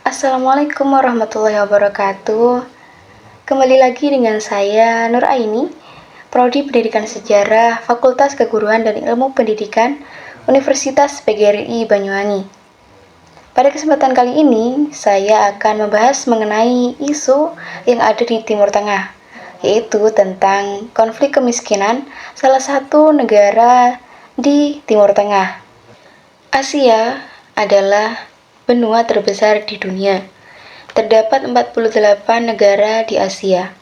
Assalamualaikum warahmatullahi wabarakatuh. Kembali lagi dengan saya Nur Aini, Prodi Pendidikan Sejarah, Fakultas Keguruan dan Ilmu Pendidikan, Universitas PGRI Banyuwangi. Pada kesempatan kali ini, saya akan membahas mengenai isu yang ada di Timur Tengah, yaitu tentang konflik kemiskinan salah satu negara di Timur Tengah. Asia adalah benua terbesar di dunia. Terdapat 48 negara di Asia.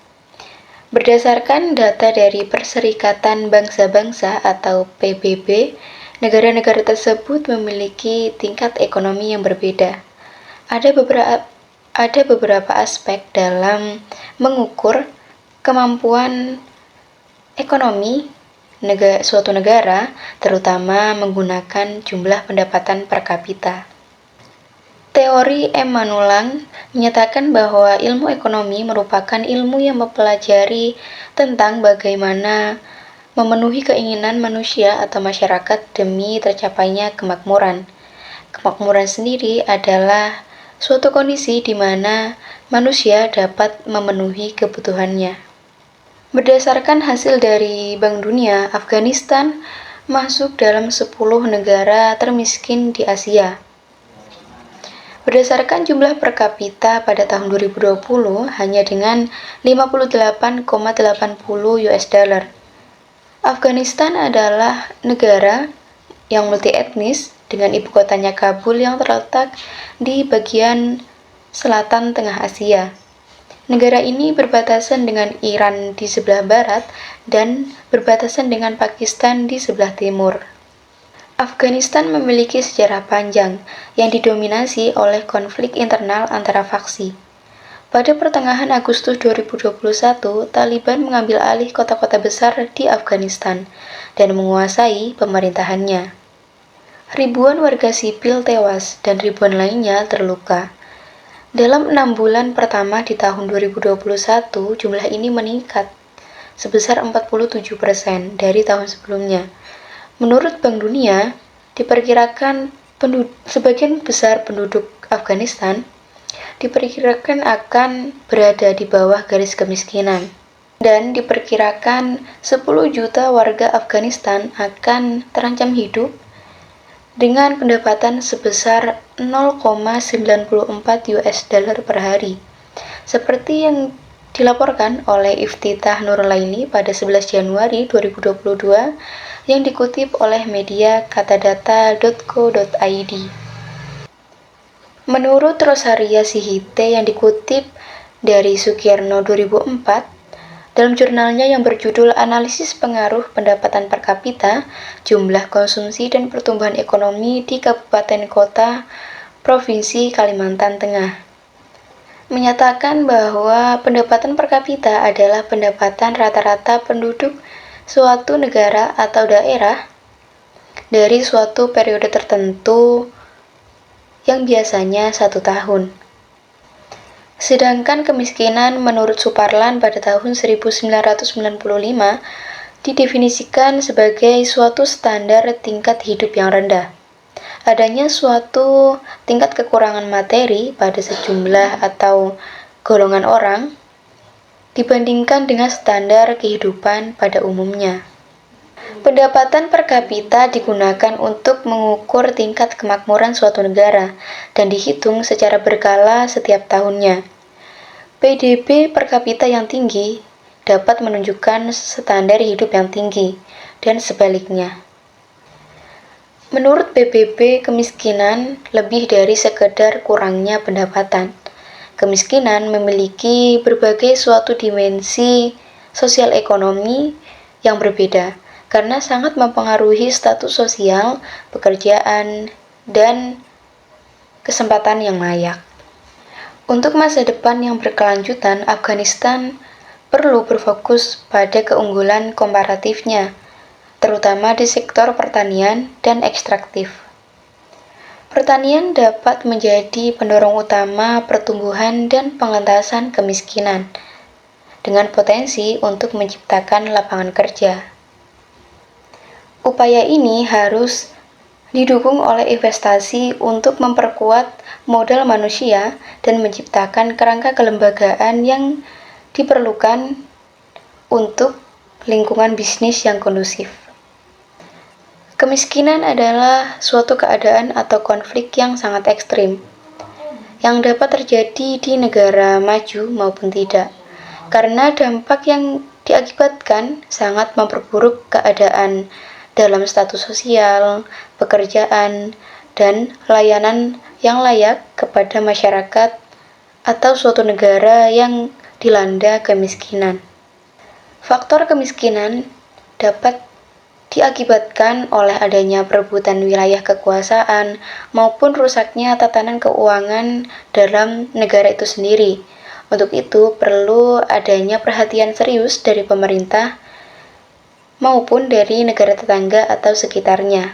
Berdasarkan data dari Perserikatan Bangsa-Bangsa atau PBB, negara-negara tersebut memiliki tingkat ekonomi yang berbeda. Ada beberapa aspek dalam mengukur kemampuan ekonomi suatu negara, terutama menggunakan jumlah pendapatan per kapita. Teori M. Manulang menyatakan bahwa ilmu ekonomi merupakan ilmu yang mempelajari tentang bagaimana memenuhi keinginan manusia atau masyarakat demi tercapainya kemakmuran. Kemakmuran sendiri adalah suatu kondisi di mana manusia dapat memenuhi kebutuhannya. Berdasarkan hasil dari Bank Dunia, Afghanistan masuk dalam 10 negara termiskin di Asia. Berdasarkan jumlah per kapita pada tahun 2020 hanya dengan 58,80 US dollar. Afghanistan adalah negara yang multietnis dengan ibu kotanya Kabul yang terletak di bagian selatan tengah Asia. Negara ini berbatasan dengan Iran di sebelah barat dan berbatasan dengan Pakistan di sebelah timur. Afghanistan memiliki sejarah panjang yang didominasi oleh konflik internal antara faksi. Pada pertengahan Agustus 2021, Taliban mengambil alih kota-kota besar di Afghanistan dan menguasai pemerintahannya. Ribuan warga sipil tewas dan ribuan lainnya terluka. Dalam 6 bulan pertama di tahun 2021, jumlah ini meningkat sebesar 47% dari tahun sebelumnya. Menurut Bank Dunia, diperkirakan sebagian besar penduduk Afghanistan diperkirakan akan berada di bawah garis kemiskinan, dan diperkirakan 10 juta warga Afghanistan akan terancam hidup dengan pendapatan sebesar 0,94 US dollar per hari, seperti yang dilaporkan oleh Iftitah Nurlaini pada 11 Januari 2022 yang dikutip oleh media katadata.co.id. Menurut Rosaria Sihite yang dikutip dari Sukirno 2004, dalam jurnalnya yang berjudul Analisis Pengaruh Pendapatan Per Kapita, Jumlah Konsumsi dan Pertumbuhan Ekonomi di Kabupaten Kota Provinsi Kalimantan Tengah, menyatakan bahwa pendapatan per kapita adalah pendapatan rata-rata penduduk suatu negara atau daerah dari suatu periode tertentu yang biasanya 1 tahun. Sedangkan kemiskinan menurut Suparlan pada tahun 1995 didefinisikan sebagai suatu standar tingkat hidup yang rendah. Adanya suatu tingkat kekurangan materi pada sejumlah atau golongan orang dibandingkan dengan standar kehidupan pada umumnya. Pendapatan per kapita digunakan untuk mengukur tingkat kemakmuran suatu negara dan dihitung secara berkala setiap tahunnya. PDB per kapita yang tinggi dapat menunjukkan standar hidup yang tinggi, dan sebaliknya. Menurut PBB, kemiskinan lebih dari sekedar kurangnya pendapatan. Kemiskinan memiliki berbagai suatu dimensi sosial ekonomi yang berbeda karena sangat mempengaruhi status sosial, pekerjaan, dan kesempatan yang layak. Untuk masa depan yang berkelanjutan, Afghanistan perlu berfokus pada keunggulan komparatifnya, terutama di sektor pertanian dan ekstraktif. Pertanian dapat menjadi pendorong utama pertumbuhan dan pengentasan kemiskinan, dengan potensi untuk menciptakan lapangan kerja. Upaya ini harus didukung oleh investasi untuk memperkuat modal manusia dan menciptakan kerangka kelembagaan yang diperlukan untuk lingkungan bisnis yang kondusif. Kemiskinan adalah suatu keadaan atau konflik yang sangat ekstrim, yang dapat terjadi di negara maju maupun tidak, karena dampak yang diakibatkan sangat memperburuk keadaan dalam status sosial, pekerjaan, dan layanan yang layak kepada masyarakat atau suatu negara yang dilanda kemiskinan. Faktor kemiskinan dapat diakibatkan oleh adanya perebutan wilayah kekuasaan maupun rusaknya tatanan keuangan dalam negara itu sendiri. Untuk itu, perlu adanya perhatian serius dari pemerintah maupun dari negara tetangga atau sekitarnya.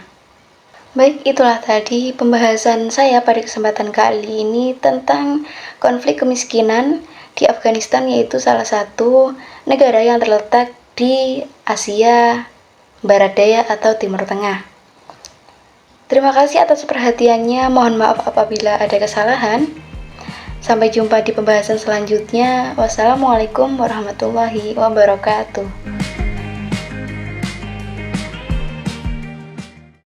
Baik, itulah tadi pembahasan saya pada kesempatan kali ini tentang konflik kemiskinan di Afghanistan, yaitu salah satu negara yang terletak di Asia Barat Daya atau Timur Tengah. Terima kasih atas perhatiannya, mohon maaf apabila ada kesalahan. Sampai jumpa di pembahasan selanjutnya. Wassalamualaikum warahmatullahi wabarakatuh.